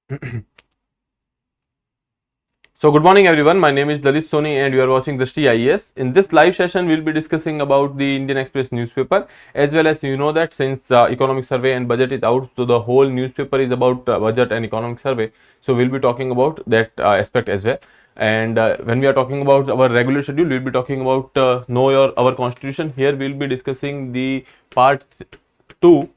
So good morning everyone, my name is Lalit Soni and you are watching Drishti IAS. In this live session, we will be discussing about the Indian Express newspaper, as well as you know that since economic survey and budget is out, so the whole newspaper is about budget and economic survey. So we will be talking about that aspect as well. And when we are talking about our regular schedule, we will be talking about know our constitution. Here we will be discussing the part 2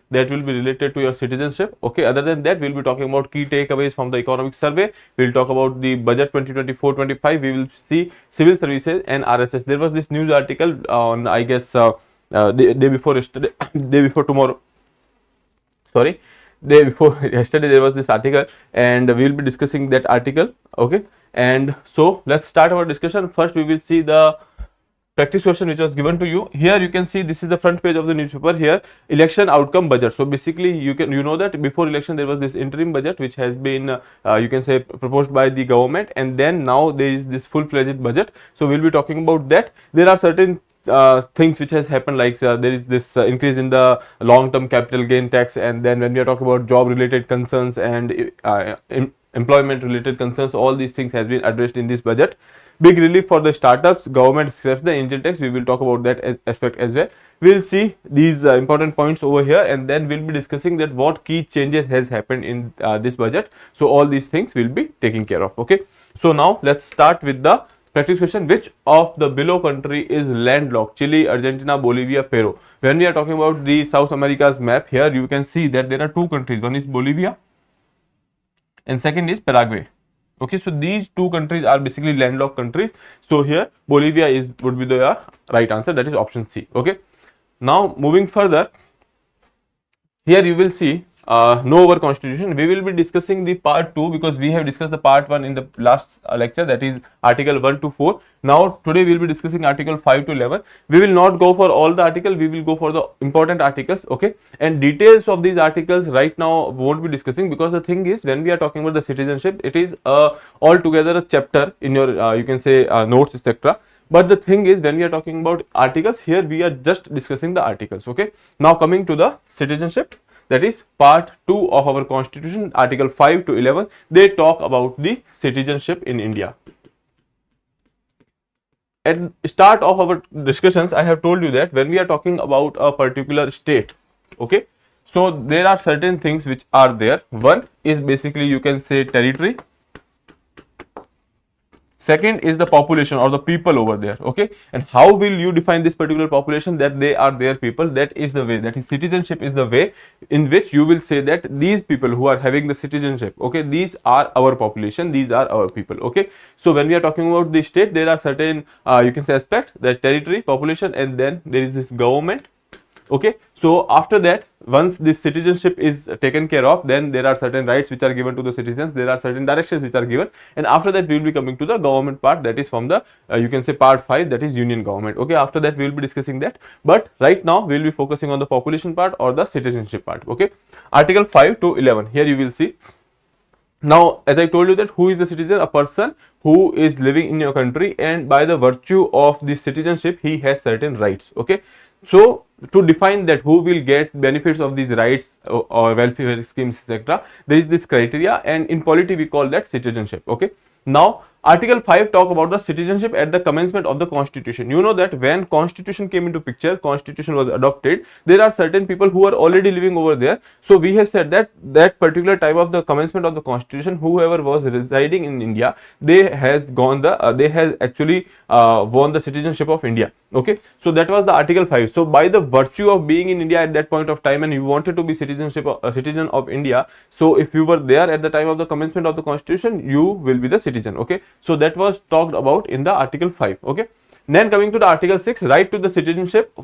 that will be related to your citizenship. Okay, other than that, we'll be talking about key takeaways from the economic survey. We'll talk about the budget 2024-25. We will see civil services and RSS. There was this news article on, I guess, day before yesterday, day before tomorrow. Sorry, day before yesterday there was this article, and we'll be discussing that article. Okay, and so let's start our discussion. First, we will see the practice question which was given to you. Here you can see this is the front page of the newspaper. Here, election outcome budget. So basically you know that before election there was this interim budget which has been you can say proposed by the government, and then now there is this full-fledged budget. So we'll be talking about that. There are certain things which has happened, like there is this increase in the long-term capital gain tax, and then when we are talking about job related concerns and employment related concerns, all these things has been addressed in this budget. Big relief for the startups, government scraps the angel tax. We will talk about that aspect as well. We will see these important points over here, and then we will be discussing that what key changes has happened in this budget. So all these things will be taken care of. Okay, so now let's start with the practice question. Which of the below country is landlocked? Chile, Argentina, Bolivia, Peru. When we are talking about the South America's map, here you can see that there are two countries. One is Bolivia and second is Paraguay. Okay, so these two countries are basically landlocked countries. So here Bolivia would be the right answer, that is option C. Okay, now moving further, here you will see know our constitution. We will be discussing the part 2 because we have discussed the part 1 in the last lecture, that is article 1 to 4. Now today we will be discussing article 5 to 11. We will not go for all the article, we will go for the important articles. Okay, and details of these articles right now won't be discussing, because the thing is, when we are talking about the citizenship, it is altogether a chapter in your you can say notes, etc. But the thing is, when we are talking about articles, here we are just discussing the articles. Okay, now coming to the citizenship, that is part 2 of our constitution, article 5 to 11, they talk about the citizenship in India. At start of our discussions, I have told you that when we are talking about a particular state, okay, so there are certain things which are there. One is basically you can say territory. Second is the population or the people over there. Okay, and how will you define this particular population, that they are their people? That is the way, that is citizenship is the way in which you will say that these people who are having the citizenship, okay, these are our population, these are our people. Okay, so when we are talking about the state, there are certain you can say aspect, that territory, population, and then there is this government. Okay, so after that, once this citizenship is taken care of, then there are certain rights which are given to the citizens, there are certain directions which are given, and after that we will be coming to the government part, that is from the you can say part 5, that is union government. Okay, after that we will be discussing that, but right now we will be focusing on the population part or the citizenship part. Okay, article 5 to 11, here you will see. Now, as I told you that who is the citizen? A person who is living in your country, and by the virtue of this citizenship, he has certain rights. Okay, so to define that who will get benefits of these rights or welfare schemes, etc., there is this criteria, and in polity we call that citizenship. Okay, now article 5 talk about the citizenship at the commencement of the constitution. You know that when constitution came into picture, constitution was adopted, there are certain people who are already living over there. So we have said that that particular time of the commencement of the constitution, whoever was residing in India, they has gone the they has actually won the citizenship of India. Okay, so that was the article 5. So by the virtue of being in India at that point of time, and you wanted to be citizenship a citizen of India, so if you were there at the time of the commencement of the constitution, you will be the citizen. Okay, so that was talked about in the article 5. Okay, then coming to the article 6, right to the citizenship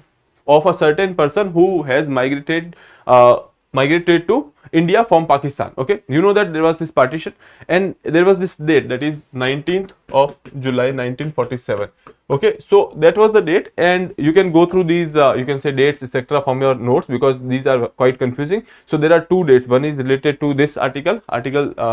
of a certain person who has migrated to India from Pakistan. Okay, you know that there was this partition, and there was this date, that is 19th of July 1947. Okay, so that was the date, and you can go through these you can say dates, etc., from your notes, because these are quite confusing. So there are two dates, one is related to this article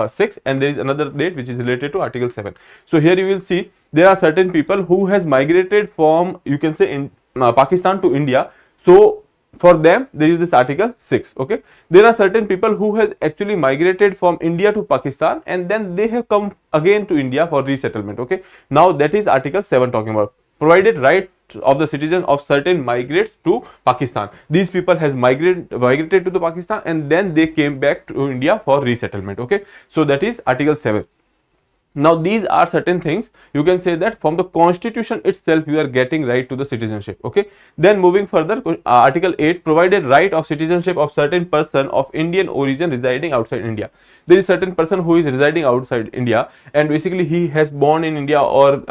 6, and there is another date which is related to article 7. So here you will see there are certain people who has migrated from, you can say, in Pakistan to India. So for them there is this article 6. Okay, there are certain people who has actually migrated from India to Pakistan and then they have come again to India for resettlement. Okay, now that is article 7 talking about provided right of the citizen of certain migrates to Pakistan. These people has migrated to the Pakistan and then they came back to India for resettlement. Okay, so that is article 7. Now these are certain things you can say that from the constitution itself you are getting right to the citizenship. Okay, then moving further, article 8 provided right of citizenship of certain person of Indian origin residing outside India. There is certain person who is residing outside India and basically he has born in India or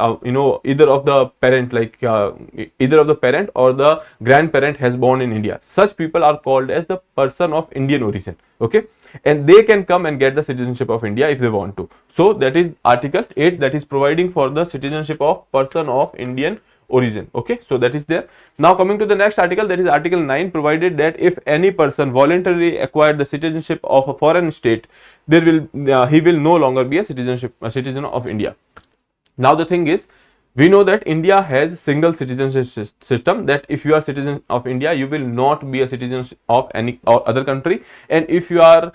either of the parent either of the parent or the grandparent has born in India. Such people are called as the person of Indian origin. Okay, and they can come and get the citizenship of India if they want to. So that is article 8, that is providing for the citizenship of person of Indian origin. Okay, so that is there. Now coming to the next article, that is article 9, provided that if any person voluntarily acquired the citizenship of a foreign state, there will he will no longer be a citizen of India. Now the thing is, we know that India has single citizenship system, that if you are citizen of India you will not be a citizen of any other country, and if you are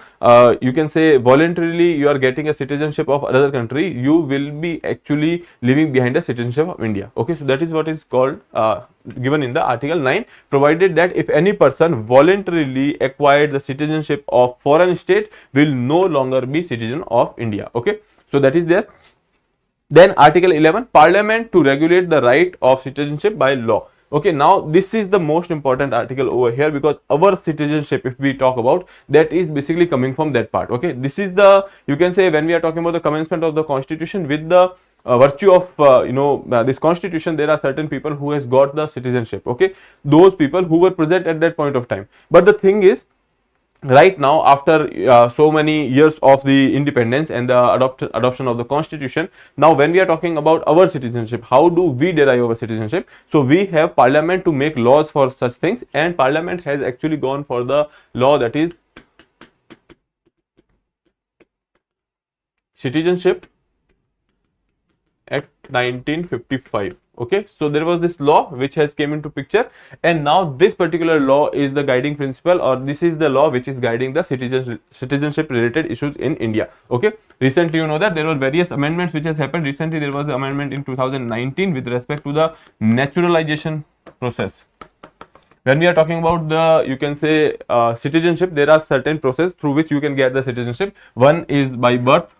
you can say voluntarily you are getting a citizenship of another country, you will be actually leaving behind the citizenship of India. Okay, so that is what is called given in the article 9, provided that if any person voluntarily acquired the citizenship of foreign state will no longer be citizen of India. Okay, so that is there. Then article 11, parliament to regulate the right of citizenship by law. Okay, now this is the most important article over here, because our citizenship, if we talk about, that is basically coming from that part. Okay, this is the, you can say, when we are talking about the commencement of the constitution, with the virtue of this constitution, there are certain people who has got the citizenship. Okay, those people who were present at that point of time. But the thing is, right now, after so many years of the independence and the adoption of the constitution, now when we are talking about our citizenship, how do we derive our citizenship? So we have parliament to make laws for such things, and parliament has actually gone for the law, that is Citizenship Act 1955. Okay, so there was this law which has came into picture, and now this particular law is the guiding principle, or this is the law which is guiding the citizenship related issues in India. Okay, recently you know that there were various amendments which has happened. Recently there was an amendment in 2019 with respect to the naturalization process. When we are talking about the, you can say, citizenship, there are certain process through which you can get the citizenship. One is by birth,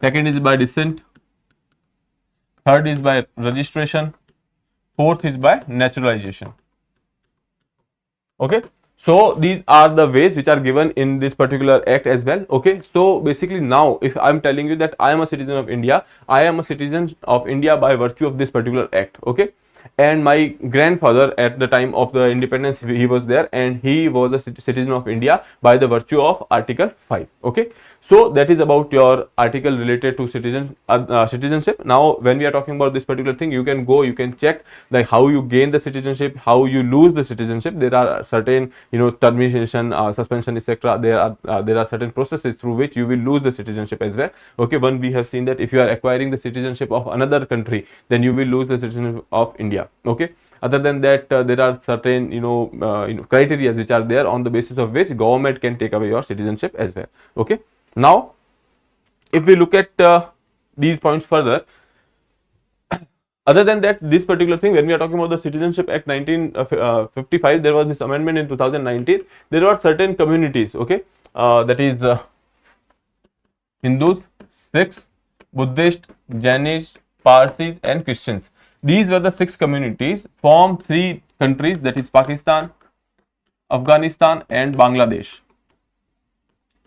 second is by descent, third is by registration, fourth is by naturalization. Okay, so these are the ways which are given in this particular act as well. Okay, so basically now if I am telling you that I am a citizen of India, I am a citizen of India by virtue of this particular act. Okay, and my grandfather at the time of the independence, he was there and he was a citizen of India by the virtue of article 5. Okay, so that is about your article related to citizenship. Now when we are talking about this particular thing, you can go, you can check like how you gain the citizenship, how you lose the citizenship. There are certain termination, suspension, etc. There are certain processes through which you will lose the citizenship as well. Okay, one, we have seen that if you are acquiring the citizenship of another country, then you will lose the citizenship of India. Okay, other than that, there are certain criteria which are there on the basis of which government can take away your citizenship as well. Okay, now if we look at these points further, other than that, this particular thing, when we are talking about the Citizenship Act 1955, there was this amendment in 2019. There were certain communities, okay, that is Hindus, Sikhs, Buddhists, Jainis, Parsis and Christians. These were the 6 communities from 3 countries, that is Pakistan, Afghanistan and Bangladesh.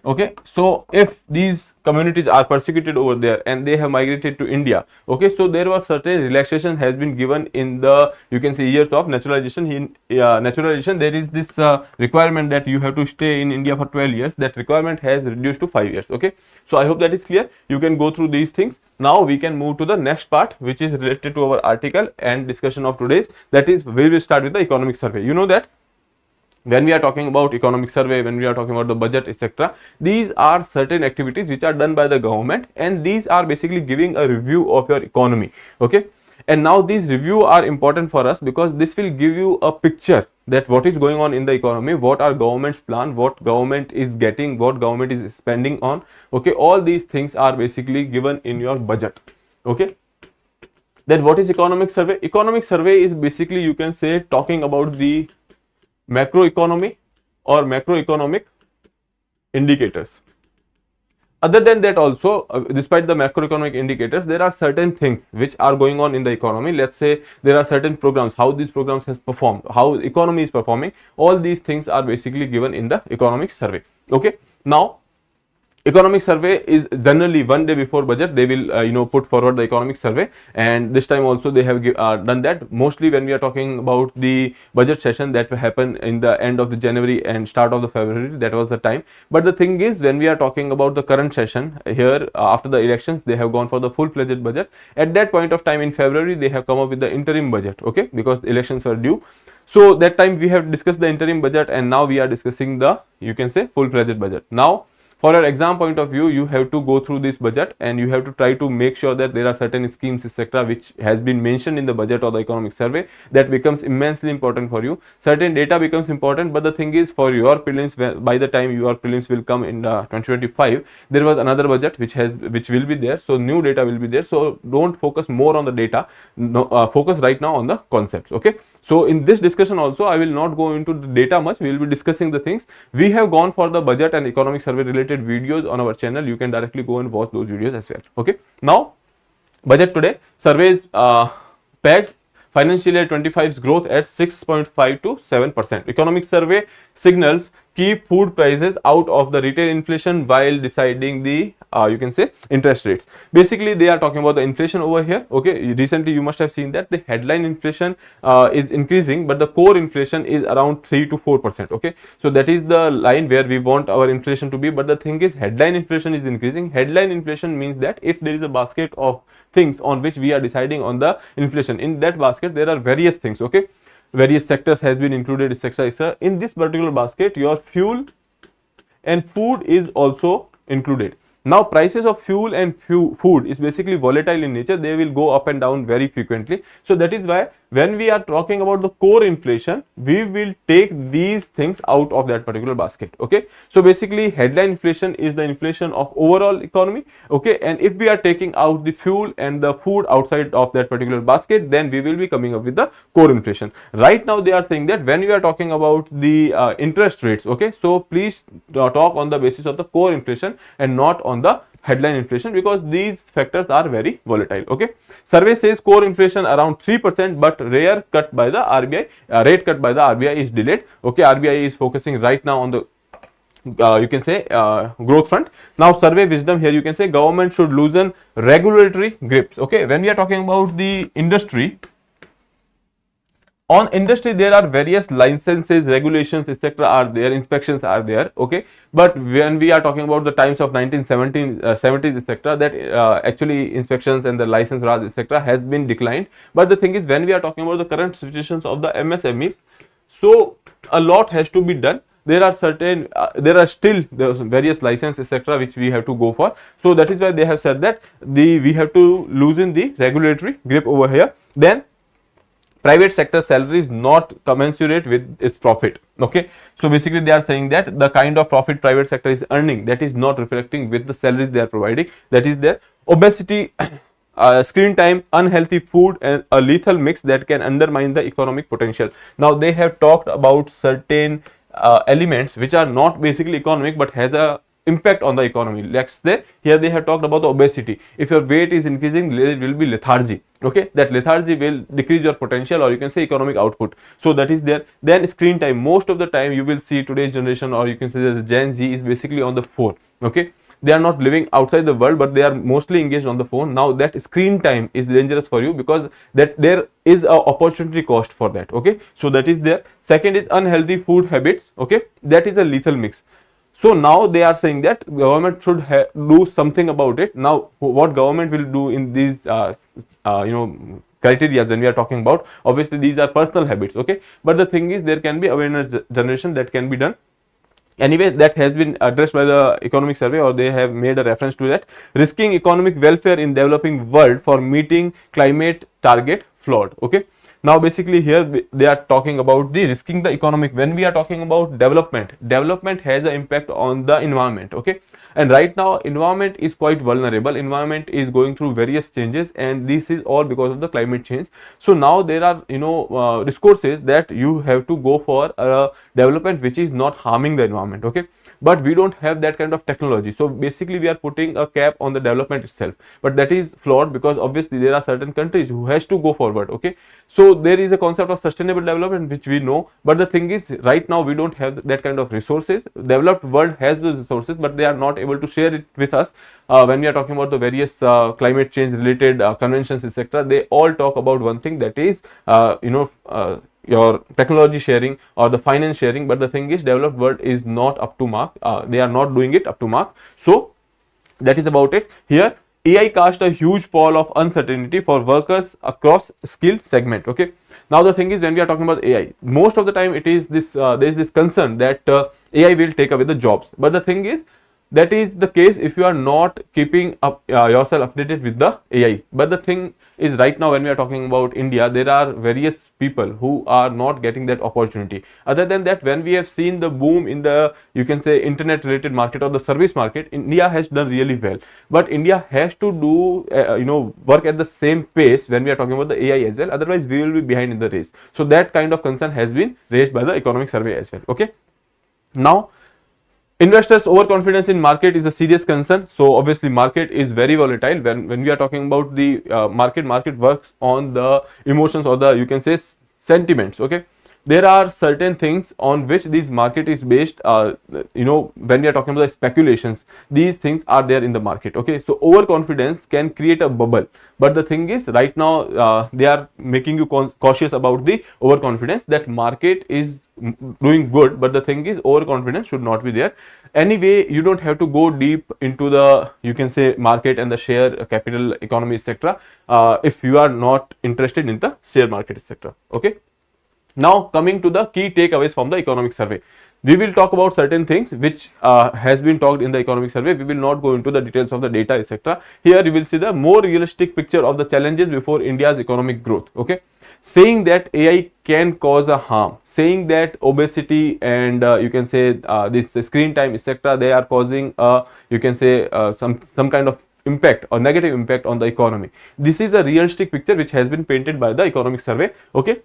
Okay, so if these communities are persecuted over there and they have migrated to India, okay, so there was certain relaxation has been given in the, you can say, years of naturalization. In naturalization, there is this requirement that you have to stay in India for 12 years. That requirement has reduced to 5 years. Okay, so I hope that is clear. You can go through these things. Now we can move to the next part, which is related to our article and discussion of today's, that is we will start with the economic survey. You know that when we are talking about economic survey, when we are talking about the budget, etc., these are certain activities which are done by the government, and these are basically giving a review of your economy. Okay, And now these review are important for us because this will give you a picture that what is going on in the economy, what are government's plan, what government is getting, what government is spending on. Okay, all these things are basically given in your budget. Okay, then what is economic survey? Economic survey is basically, you can say, talking about the macroeconomy or macroeconomic indicators. Other than that also, despite the macroeconomic indicators, there are certain things which are going on in the economy. Let's say there are certain programs, how these programs has performed, how economy is performing. All these things are basically given in the economic survey. Okay, now economic survey is generally one day before budget they will put forward the economic survey, and this time also they have done that. Mostly when we are talking about the budget session that will happen in the end of the January and start of the February, that was the time. But the thing is, when we are talking about the current session here, after the elections they have gone for the full-fledged budget. At that point of time in February they have come up with the interim budget, okay, because the elections were due. So that time we have discussed the interim budget, and now we are discussing the, you can say, full-fledged budget. Now for your exam point of view, you have to go through this budget and you have to try to make sure that there are certain schemes, etc., which has been mentioned in the budget or the economic survey. That becomes immensely important for you. Certain data becomes important, but the thing is, for your prelims, by the time your prelims will come in 2025, there was another budget which will be there. So new data will be there. So don't focus more on the data. No, focus right now on the concepts. Okay. So in this discussion also, I will not go into the data much. We will be discussing the things. We have gone for the budget and economic survey related videos on our channel. You can directly go and watch those videos as well. Okay. Now, budget today, surveys pegs financial year 25's growth at 6.5 to 7%. Economic survey signals keep food prices out of the retail inflation while deciding the you can say interest rates. Basically they are talking about the inflation over here. Okay, recently you must have seen that the headline inflation is increasing, but the core inflation is around 3 to 4%. Okay, so that is the line where we want our inflation to be. But the thing is, headline inflation is increasing. Headline inflation means that if there is a basket of things on which we are deciding on the inflation, in that basket there are various things. Okay, various sectors has been included, etc. In this particular basket, your fuel and food is also included. Now prices of fuel and food is basically volatile in nature. They will go up and down very frequently. So that is why when we are talking about the core inflation, we will take these things out of that particular basket. Okay, so basically headline inflation is the inflation of overall economy. Okay, and if we are taking out the fuel and the food outside of that particular basket, then we will be coming up with the core inflation. Right now they are saying that when we are talking about the interest rates, okay, so please talk on the basis of the core inflation and not on the headline inflation, because these factors are very volatile. Okay, survey says core inflation around 3%, but rare cut by the RBI, rate cut by the RBI is delayed. Okay, RBI is focusing right now on the you can say growth front. Now survey wisdom here, you can say government should loosen regulatory grips. Okay, when we are talking about the industry, on industry there are various licenses, regulations, etc. are there, inspections are there. Okay, but when we are talking about the times of 1970s, etc., that actually inspections and the license raj, etc., has been declined. But the thing is, when we are talking about the current situations of the MSMEs, so a lot has to be done. There are certain there are still various licenses, etc., which we have to go for. So that is why they have said that we have to loosen the regulatory grip over here. Then private sector salary is not commensurate with its profit. Okay, so basically they are saying that the kind of profit private sector is earning, that is not reflecting with the salaries they are providing. That is there. Obesity, screen time, unhealthy food, and a lethal mix that can undermine the economic potential. Now they have talked about certain elements which are not basically economic but has a impact on the economy. Let's say here they have talked about the obesity. If your weight is increasing, there will be lethargy. Okay, that lethargy will decrease your potential, or you can say economic output. So that is there. Then screen time, most of the time you will see today's generation, or you can say the Gen Z, is basically on the phone. Okay, they are not living outside the world, but they are mostly engaged on the phone. Now that screen time is dangerous for you, because that there is a opportunity cost for that. Okay, so that is there. Second is unhealthy food habits. Okay, that is a lethal mix. So now they are saying that government should do something about it. Now what government will do in these criteria when we are talking about, obviously these are personal habits. Okay, but the thing is, there can be awareness generation that can be done. Anyway, that has been addressed by the economic survey, or they have made a reference to that. Risking economic welfare in developing world for meeting climate target flawed. Okay, now basically here they are talking about the risking the economic. When we are talking about development has an impact on the environment. Okay, and right now environment is quite vulnerable, environment is going through various changes, and this is all because of the climate change. So now there are discourses that you have to go for a development which is not harming the environment. Okay, but we don't have that kind of technology, so basically we are putting a cap on the development itself, but that is flawed because obviously there are certain countries who has to go forward. Okay, so there is a concept of sustainable development which we know, but the thing is right now we don't have that kind of resources. Developed world has those resources, but they are not able to share it with us. When we are talking about the various climate change related conventions, etc., they all talk about one thing, that is your technology sharing or the finance sharing, but the thing is developed world is not up to mark. They are not doing it up to mark. So that is about it. Here AI cast a huge pall of uncertainty for workers across skill segment. Okay, now the thing is, when we are talking about AI, most of the time it is this there is this concern that AI will take away the jobs, but the thing is, that is the case if you are not keeping up yourself updated with the AI. But the thing is, right now when we are talking about India, there are various people who are not getting that opportunity. Other than that, when we have seen the boom in the, you can say, internet related market or the service market, India has done really well, but India has to do work at the same pace when we are talking about the AI as well, otherwise we will be behind in the race. So that kind of concern has been raised by the economic survey as well. Okay, now investors overconfidence in market is a serious concern. So obviously market is very volatile. When we are talking about the market works on the emotions, or the, you can say, sentiments. Okay, there are certain things on which this market is based. When we are talking about the speculations, these things are there in the market. Okay, so overconfidence can create a bubble, but the thing is right now they are making you cautious about the overconfidence, that market is doing good, but the thing is overconfidence should not be there. Anyway, you don't have to go deep into the, you can say, market and the share capital economy, etc., if you are not interested in the share market, etc. Okay, now coming to the key takeaways from the economic survey, we will talk about certain things which has been talked in the economic survey. We will not go into the details of the data, etc. Here you will see the more realistic picture of the challenges before India's economic growth. Okay, saying that AI can cause a harm, saying that obesity and you can say this screen time, etc., they are causing you can say some kind of impact or negative impact on the economy. This is a realistic picture which has been painted by the economic survey. Okay,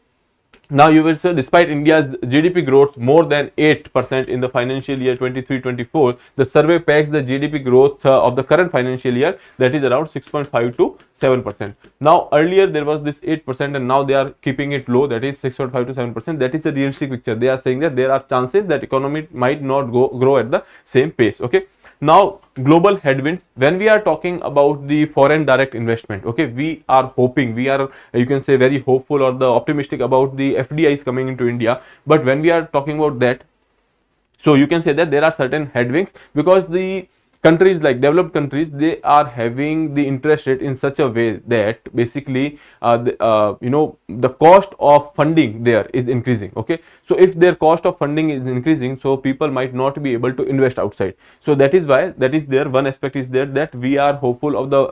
now you will say, despite India's GDP growth more than 8% in the financial year 23-24, the survey pegs the GDP growth of the current financial year, that is around 6.5 to 7%. Now earlier there was this 8% and now they are keeping it low, that is 6.5 to 7%. That is a realistic picture. They are saying that there are chances that economy might not grow at the same pace. Okay, now global headwinds, when we are talking about the foreign direct investment, okay, we are hoping, we are, you can say, very hopeful or the optimistic about the FDIs coming into India. But when we are talking about that, so you can say that there are certain headwinds, because the countries like developed countries, they are having the interest rate in such a way that basically the cost of funding there is increasing. Okay, so if their cost of funding is increasing, so people might not be able to invest outside. So that is why, that is there, one aspect is there, that we are hopeful of the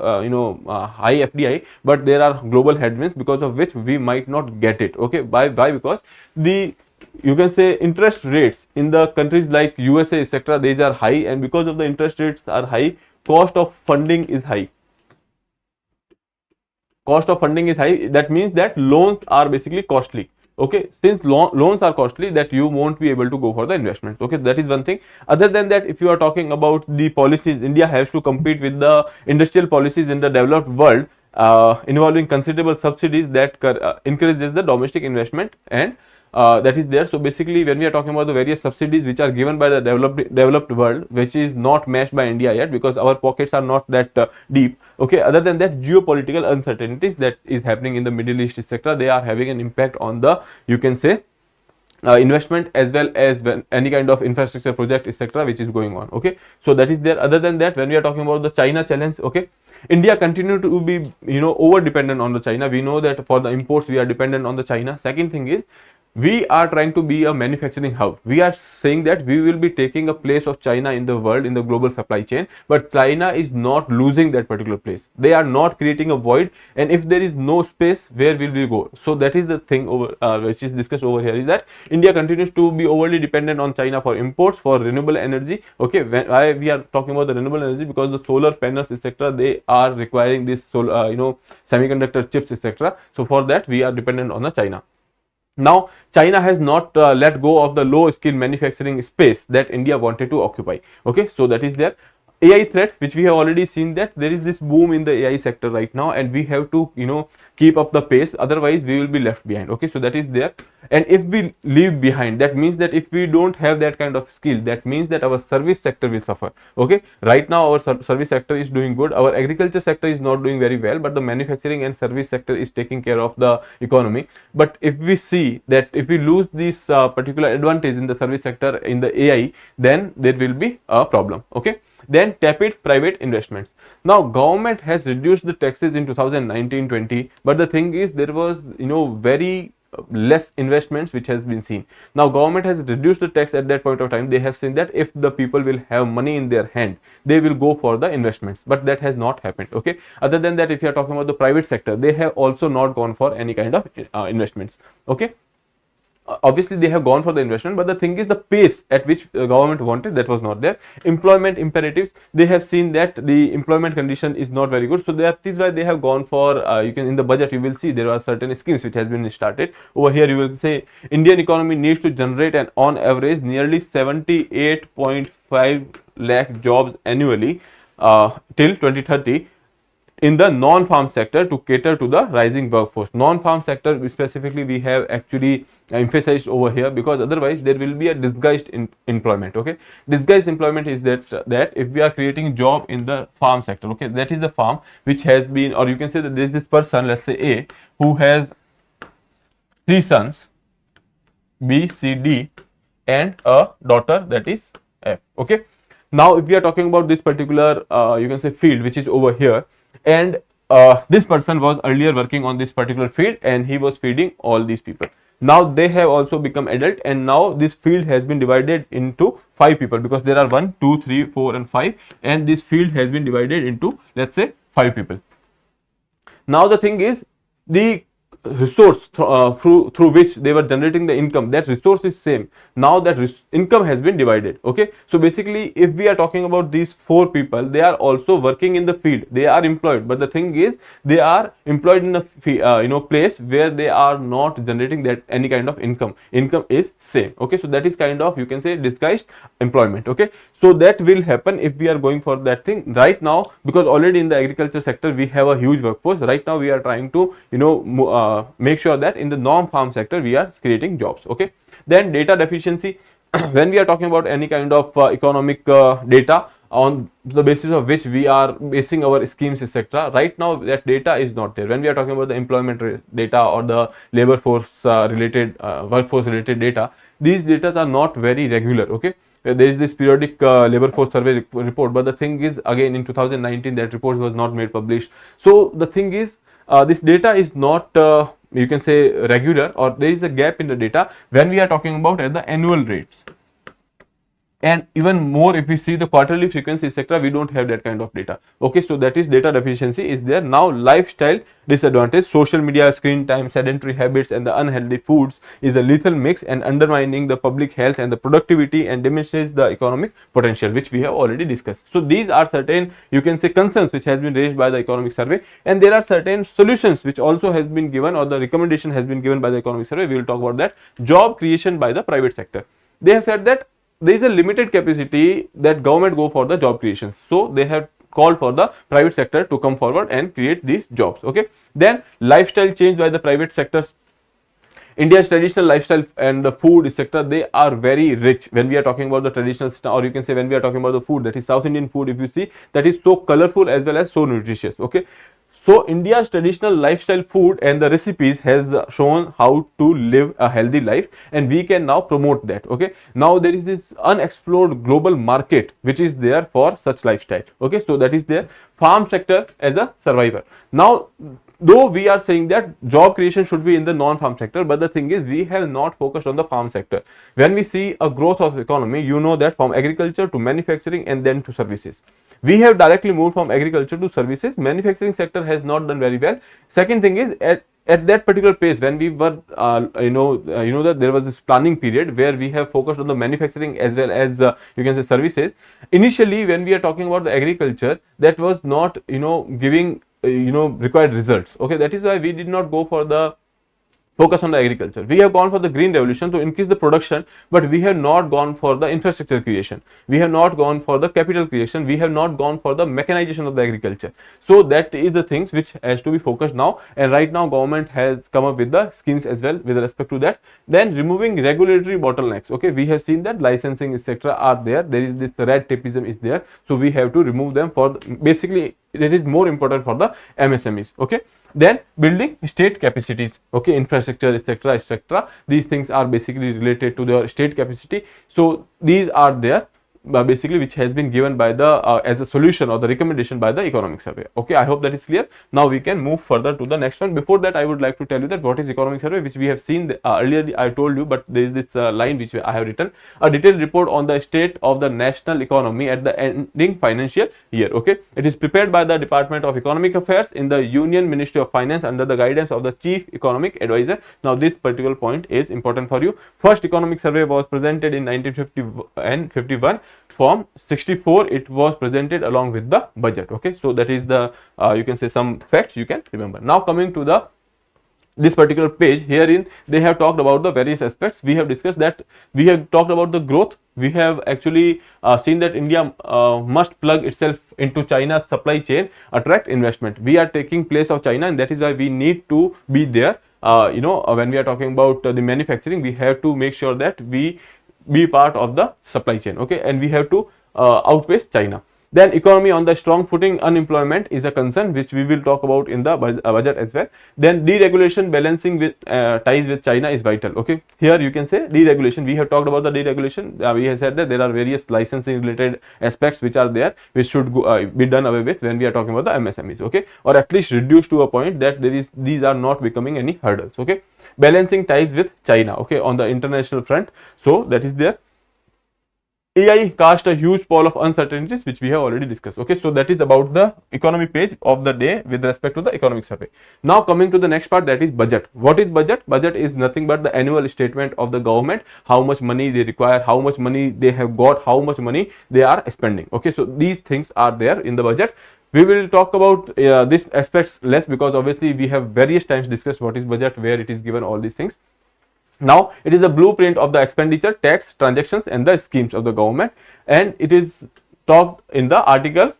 high FDI, but there are global headwinds because of which we might not get it. Okay, why? Because the, you can say, interest rates in the countries like USA, etc., these are high, and because of the interest rates are high, cost of funding is high. Cost of funding is high, that means that loans are basically costly. Okay, since loans are costly, that you won't be able to go for the investment. Okay, that is one thing. Other than that, if you are talking about the policies, India has to compete with the industrial policies in the developed world, involving considerable subsidies that encourages the domestic investment, and that is there. So basically, when we are talking about the various subsidies which are given by the developed world, which is not matched by India yet, because our pockets are not that deep. Okay, other than that, geopolitical uncertainties that is happening in the Middle East, etc., they are having an impact on the, you can say, investment as well as when any kind of infrastructure project etc which is going on. Okay, so that is there. Other than that, when we are talking about the China challenge, okay, India continue to be over dependent on the China. We know that for the imports we are dependent on the China. Second thing is, we are trying to be a manufacturing hub. We are saying that we will be taking a place of China in the world, in the global supply chain, but China is not losing that particular place. They are not creating a void, and if there is no space, where will we go? So that is the thing over which is discussed over here, is that India continues to be overly dependent on China for imports, for renewable energy. Okay, why we are talking about the renewable energy? Because the solar panels etc, they are requiring this solar semiconductor chips etc. So for that we are dependent on the China. Now, China has not let go of the low skill manufacturing space that India wanted to occupy. Okay, so that is there. AI threat, which we have already seen that there is this boom in the AI sector right now, and we have to keep up the pace, otherwise we will be left behind. Okay, so that is there. And if we leave behind, that means that if we don't have that kind of skill, that means that our service sector will suffer. Okay, right now our service sector is doing good, our agriculture sector is not doing very well, but the manufacturing and service sector is taking care of the economy. But if we see that if we lose this particular advantage in the service sector in the AI, then there will be a problem. Okay, then tepid private investments. Now government has reduced the taxes in 2019-20, but the thing is there was very less investments which has been seen. Now government has reduced the tax at that point of time. They have seen that if the people will have money in their hand, they will go for the investments, but that has not happened. Okay, other than that, if you are talking about the private sector, they have also not gone for any kind of investments. Okay, obviously they have gone for the investment, but the thing is the pace at which the government wanted, that was not there. Employment imperatives, they have seen that the employment condition is not very good, so that is why they have gone for in the budget you will see there are certain schemes which has been started. Over here you will say Indian economy needs to generate an on average nearly 78.5 lakh jobs annually till 2030 in the non-farm sector to cater to the rising workforce. Non-farm sector specifically we have actually emphasized over here, because otherwise there will be a disguised employment. Okay, disguised employment is that if we are creating job in the farm sector, okay, that is the farm which has been, or you can say that there is this person, let's say A, who has 3 sons B, C, D and a daughter, that is F. Okay, now if we are talking about this particular you can say field which is over here, and this person was earlier working on this particular field and he was feeding all these people. Now they have also become adult, and now this field has been divided into 5 people, because there are 1, 2, 3, 4 and 5, and this field has been divided into, let's say, 5 people. Now the thing is, the resource through which they were generating the income, that resource is same. Now that income has been divided. Okay, so basically if we are talking about these 4 people, they are also working in the field, they are employed, but the thing is they are employed in a place where they are not generating that any kind of income is same. Okay, so that is kind of, you can say, disguised employment. Okay, so that will happen if we are going for that thing right now, because already in the agriculture sector we have a huge workforce. Right now we are trying to make sure that in the non-farm sector we are creating jobs. Okay, then data deficiency. When we are talking about any kind of economic data on the basis of which we are basing our schemes etc, right now that data is not there. When we are talking about the employment data or the labor force related workforce related data, these data are not very regular. Okay, there is this periodic labor force survey report, but the thing is, again in 2019 that report was not made published. So the thing is, this data is not you can say regular, or there is a gap in the data when we are talking about at the annual rates. And even more, if we see the quarterly frequency etc, we don't have that kind of data. Okay, so that is data deficiency is there. Now lifestyle disadvantage, social media, screen time, sedentary habits and the unhealthy foods is a lethal mix and undermining the public health and the productivity and diminishes the economic potential, which we have already discussed. So these are certain, you can say, concerns which has been raised by the economic survey, and there are certain solutions which also has been given, or the recommendation has been given by the economic survey. We will talk about that. Job creation by the private sector. They have said that there is a limited capacity that government go for the job creations, so they have called for the private sector to come forward and create these jobs. Okay, then lifestyle change by the private sectors. India's traditional lifestyle and the food etc, they are very rich. When we are talking about the traditional, or you can say when we are talking about the food, that is South Indian food, if you see, that is so colorful as well as so nutritious. Okay, So India's traditional lifestyle food and the recipes has shown how to live a healthy life, and we can now promote that. Okay, now there is this unexplored global market which is there for such lifestyle. Okay, so that is there. Farm sector as a survivor. Now, though we are saying that job creation should be in the non-farm sector, but the thing is we have not focused on the farm sector. When we see a growth of economy, you know that from agriculture to manufacturing and then to services, we have directly moved from agriculture to services. Manufacturing sector has not done very well. Second thing is, at that particular pace when we were you know that there was this planning period where we have focused on the manufacturing as well as you can say services. Initially when we are talking about the agriculture, that was not giving required results. Okay, that is why we did not go for the focus on the agriculture. We have gone for the green revolution to increase the production, but we have not gone for the infrastructure creation. We have not gone for the capital creation. We have not gone for the mechanization of the agriculture. So that is the things which has to be focused now, and right now government has come up with the schemes as well with respect to that. Then removing regulatory bottlenecks. Okay, we have seen that licensing etc. are there. There is this red tapeism is there. So we have to remove them for basically it is more important for the MSMEs. Okay, then building state capacities. Okay, infrastructure etc. etc. These things are basically related to the state capacity. So these are there basically which has been given by the as a solution or the recommendation by the economic survey. Okay, I hope that is clear. Now we can move further to the next one. Before that, I would like to tell you that what is economic survey, which we have seen earlier. I told you, but there is this line which I have written: a detailed report on the state of the national economy at the ending financial year. Okay, it is prepared by the Department of Economic Affairs in the Union Ministry of Finance under the guidance of the Chief Economic Advisor. Now this particular point is important for you. First economic survey was presented in 1950 and 51. Form 64 it was presented along with the budget. Okay, so that is the you can say some facts you can remember. Now coming to the this particular page, herein they have talked about the various aspects. We have discussed that. We have talked about the growth. We have actually seen that India must plug itself into China's supply chain, attract investment. We are taking place of China, and that is why we need to be there. When we are talking about the manufacturing, we have to make sure that we be part of the supply chain. Okay, and we have to outpace China. Then economy on the strong footing, unemployment is a concern which we will talk about in the budget as well. Then deregulation, balancing with ties with China is vital. Okay, here you can say deregulation. We have talked about the deregulation. We have said that there are various licensing related aspects which are there which should be done away with when we are talking about the MSMEs. Okay, or at least reduced to a point that these are not becoming any hurdles. Okay, balancing ties with China. Okay, on the international front. So that is there. AI cast a huge pall of uncertainties which we have already discussed. Okay, so that is about the economy page of the day with respect to the economic survey. Now coming to the next part, that is budget. What is budget? Budget is nothing but the annual statement of the government, how much money they require, how much money they have got, how much money they are spending. Okay, so these things are there in the budget. We will talk about these aspects less because obviously we have various times discussed what is budget, where it is given, all these things. Now it is a blueprint of the expenditure, tax, transactions and the schemes of the government, and it is talked in the article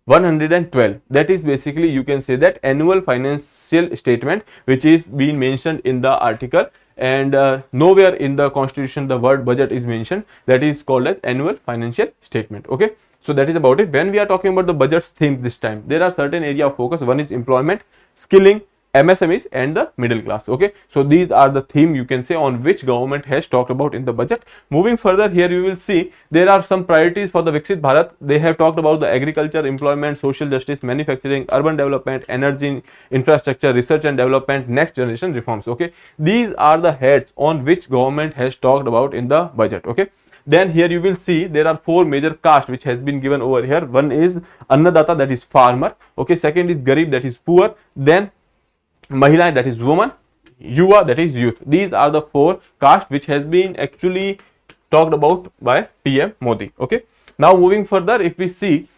112. That is basically you can say that annual financial statement which is being mentioned in the article, and nowhere in the constitution the word budget is mentioned. That is called as annual financial statement. Okay, so that is about it. When we are talking about the budget theme this time, there are certain area of focus. One is employment, skilling, MSMEs and the middle class. Okay, so these are the theme you can say on which government has talked about in the budget. Moving further, here you will see there are some priorities for the Viksit Bharat. They have talked about the agriculture, employment, social justice, manufacturing, urban development, energy, infrastructure, research and development, next generation reforms. Okay, these are the heads on which government has talked about in the budget. Okay, then here you will see there are four major castes which has been given over here. One is Annadata, that is farmer. Okay, second is Garib, that is poor. Then Mahila, that is woman. Yuva, that is youth. These are the four castes which has been actually talked about by PM Modi. Okay, now moving further, if we see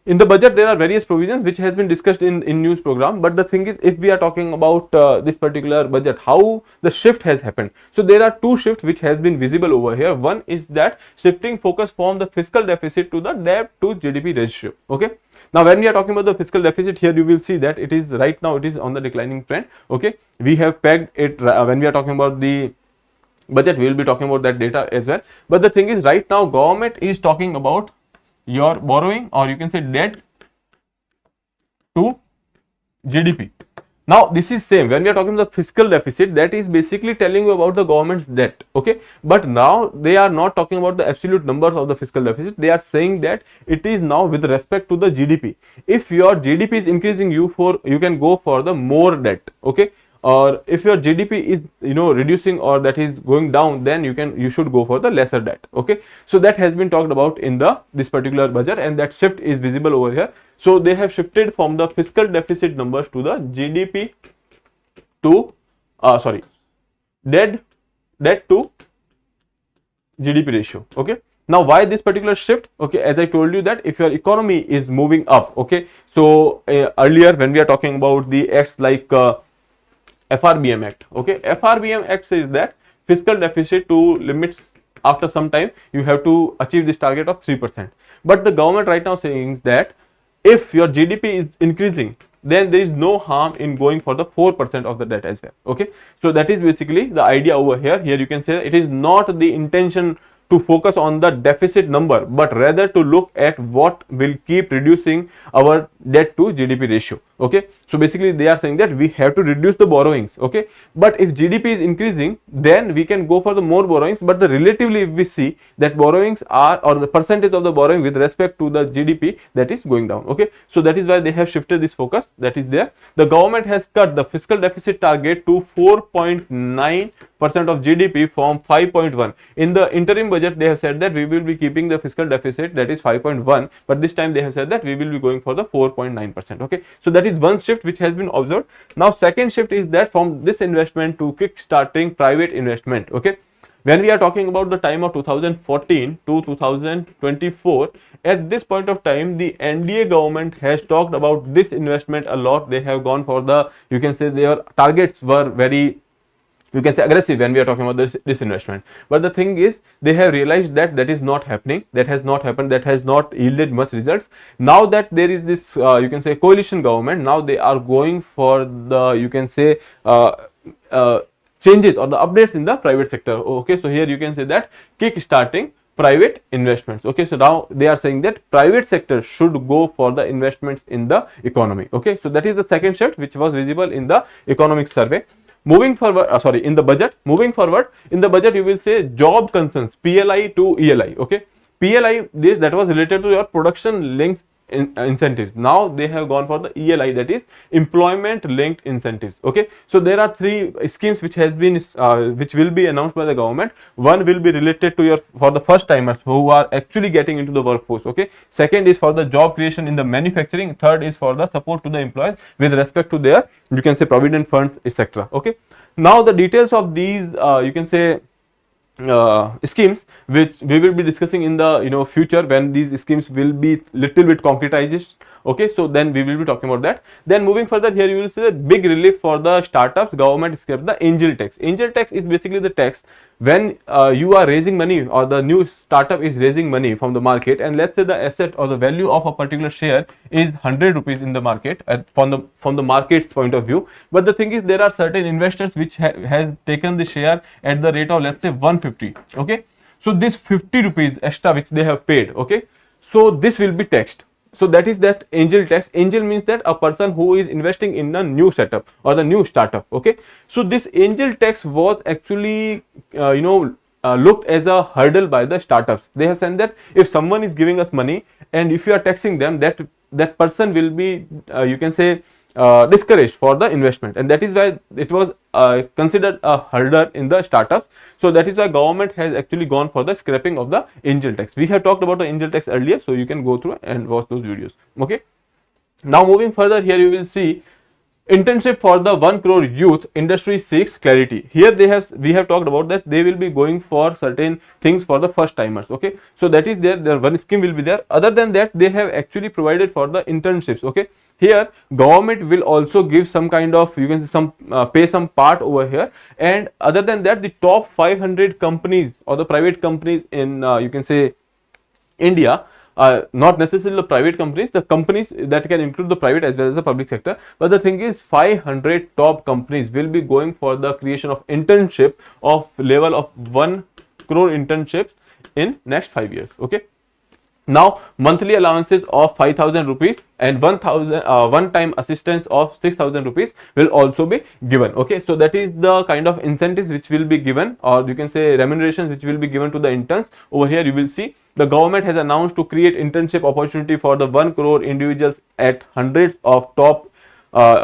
in the budget there are various provisions which has been discussed in news program, but the thing is if we are talking about this particular budget, how the shift has happened. So there are two shifts which has been visible over here. One is that shifting focus from the fiscal deficit to the debt to GDP ratio. Okay, now when we are talking about the fiscal deficit, here you will see that it is right now it is on the declining trend. Okay, we have pegged it when we are talking about the budget, we will be talking about that data as well. But the thing is right now government is talking about your borrowing, or you can say debt to GDP. Now this is same when we are talking the fiscal deficit, that is basically telling you about the government's debt, okay, but now they are not talking about the absolute numbers of the fiscal deficit. They are saying that it is now with respect to the GDP. If your GDP is increasing, you can go for the more debt, okay, or if your GDP is reducing or that is going down, then you should go for the lesser debt, okay. So that has been talked about in this particular budget, and that shift is visible over here. So they have shifted from the fiscal deficit numbers to the GDP to debt to GDP ratio, okay. Now why this particular shift? Okay, as I told you that if your economy is moving up, okay, so earlier when we are talking about the acts like FRBM Act, okay, FRBM Act says that fiscal deficit to limits after some time you have to achieve this target of 3%. But the government right now saying that if your GDP is increasing, then there is no harm in going for the 4% of the debt as well, okay. So that is basically the idea over here. Here you can say it is not the intention to focus on the deficit number, but rather to look at what will keep reducing our debt to GDP ratio, okay. So basically they are saying that we have to reduce the borrowings, okay, but if GDP is increasing, then we can go for the more borrowings, but the relatively if we see that borrowings are, or the percentage of the borrowing with respect to the GDP, that is going down, okay. So that is why they have shifted this focus, that is there. The government has cut the fiscal deficit target to 4.9% of GDP from 5.1. In the interim budget they have said that we will be keeping the fiscal deficit, that is 5.1, but this time they have said that we will be going for the 4.9%, okay. So that is one shift which has been observed. Now second shift is that from this investment to kick starting private investment, okay. When we are talking about the time of 2014 to 2024, at this point of time the NDA government has talked about this investment a lot. They have gone for the, you can say their targets were very, you can say, aggressive when we are talking about this investment. But the thing is, they have realized that that is not happening, that has not happened, that has not yielded much results. Now that there is this you can say coalition government, now they are going for the, you can say changes or the updates in the private sector, okay. So here you can say that kick starting private investments, okay. So now they are saying that private sector should go for the investments in the economy, okay. So that is the second shift which was visible in the economic survey. Moving forward, in the budget, moving forward in the budget, you will say job concerns, PLI to ELI, okay. PLI, this that was related to your production linked incentives. Now they have gone for the ELI, that is employment linked incentives, okay. So there are three schemes which has been which will be announced by the government. One will be related to your, for the first timers who are actually getting into the workforce, okay. Second is for the job creation in the manufacturing. Third is for the support to the employees with respect to their, you can say, provident funds, etc., okay. Now the details of these you can say schemes which we will be discussing in the future, when these schemes will be little bit concretized, okay. So then we will be talking about that. Then moving further, here you will see the big relief for the startups. Government scrapped the angel tax. Angel tax is basically the tax when you are raising money, or the new startup is raising money from the market, and let's say the asset or the value of a particular share is 100 rupees in the market from the market's point of view. But the thing is, there are certain investors which has taken the share at the rate of, let's say, 150, okay. So this 50 rupees extra which they have paid, okay, so this will be taxed. So that is that angel tax. Angel means that a person who is investing in a new setup or the new startup, okay. So this angel tax was actually looked as a hurdle by the startups. They have said that if someone is giving us money and if you are taxing them, that person will be you can say discouraged for the investment, and that is why it was considered a hurdle in the startups. So that is why government has actually gone for the scrapping of the angel tax. We have talked about the angel tax earlier, so you can go through and watch those videos, okay. Now moving further, here you will see internship for the 1 crore youth, industry seeks clarity. Here we have talked about that they will be going for certain things for the first timers, okay. So that is there one scheme will be there. Other than that, they have actually provided for the internships, okay. Here government will also give some kind of, you can say, some pay some part over here. And other than that, the top 500 companies or the private companies in you can say India, not necessarily the private companies, the companies that can include the private as well as the public sector. But the thing is, 500 top companies will be going for the creation of internship of level of 1 crore internships in next 5 years, okay. Now monthly allowances of 5,000 rupees and 1,000 one time assistance of 6,000 rupees will also be given. Okay, so that is the kind of incentives which will be given, or you can say remunerations which will be given to the interns. Over here you will see the government has announced to create internship opportunity for the 1 crore individuals at hundreds of top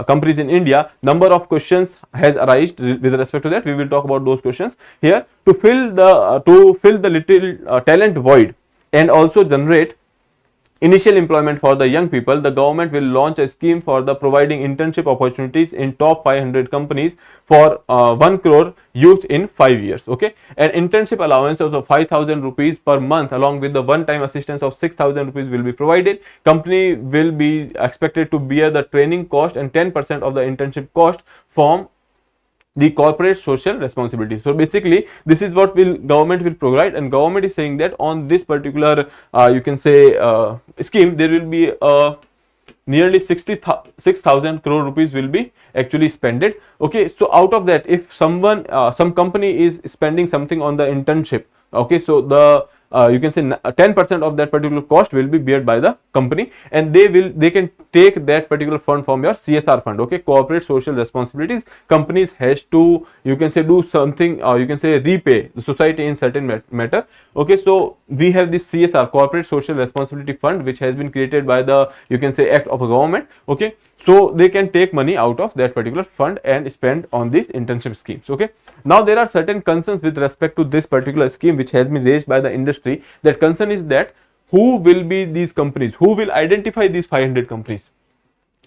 companies in India. Number of questions has arisen with respect to that. We will talk about those questions here. To fill the little talent void and also generate initial employment for the young people, the government will launch a scheme for the providing internship opportunities in top 500 companies for 1 crore youth in 5 years. Okay, an internship allowance of 5,000 rupees per month along with the one time assistance of 6,000 rupees will be provided. Company will be expected to bear the training cost and 10% of the internship cost from the corporate social responsibilities. So basically this is what government will provide, and government is saying that on this particular you can say scheme there will be nearly 6,000 crore rupees will be actually spended. Okay, so out of that, if someone some company is spending something on the internship, okay, so the you can say 10% of that particular cost will be beared by the company, and they can take that particular fund from your CSR fund. Okay, corporate social responsibilities. Companies has to, you can say, do something, or you can say repay the society in certain matter. Okay, so we have this CSR, corporate social responsibility fund, which has been created by the, you can say, act of a government. Okay, so they can take money out of that particular fund and spend on these internship schemes. Okay, now there are certain concerns with respect to this particular scheme which has been raised by the industry. That concern is that who will be these companies, who will identify these 500 companies.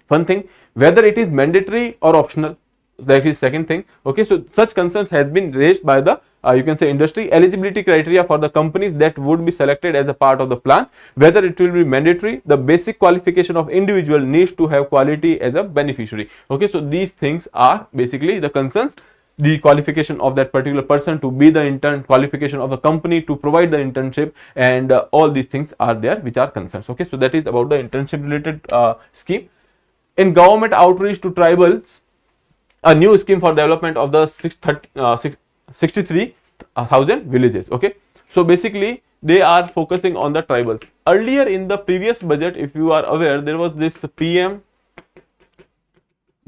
One thing, whether it is mandatory or optional, that is second thing. Okay, so such concerns has been raised by the you can say industry. Eligibility criteria for the companies that would be selected as a part of the plan, whether it will be mandatory. The basic qualification of individual needs to have quality as a beneficiary. Okay, so these things are basically the concerns. The qualification of that particular person to be the intern, qualification of the company to provide the internship, and all these things are there which are concerns. Okay, so that is about the internship related scheme. In government outreach to tribals, a new scheme for development of the 63,000 villages. Okay, so basically they are focusing on the tribals. Earlier in the previous budget, if you are aware, there was this PM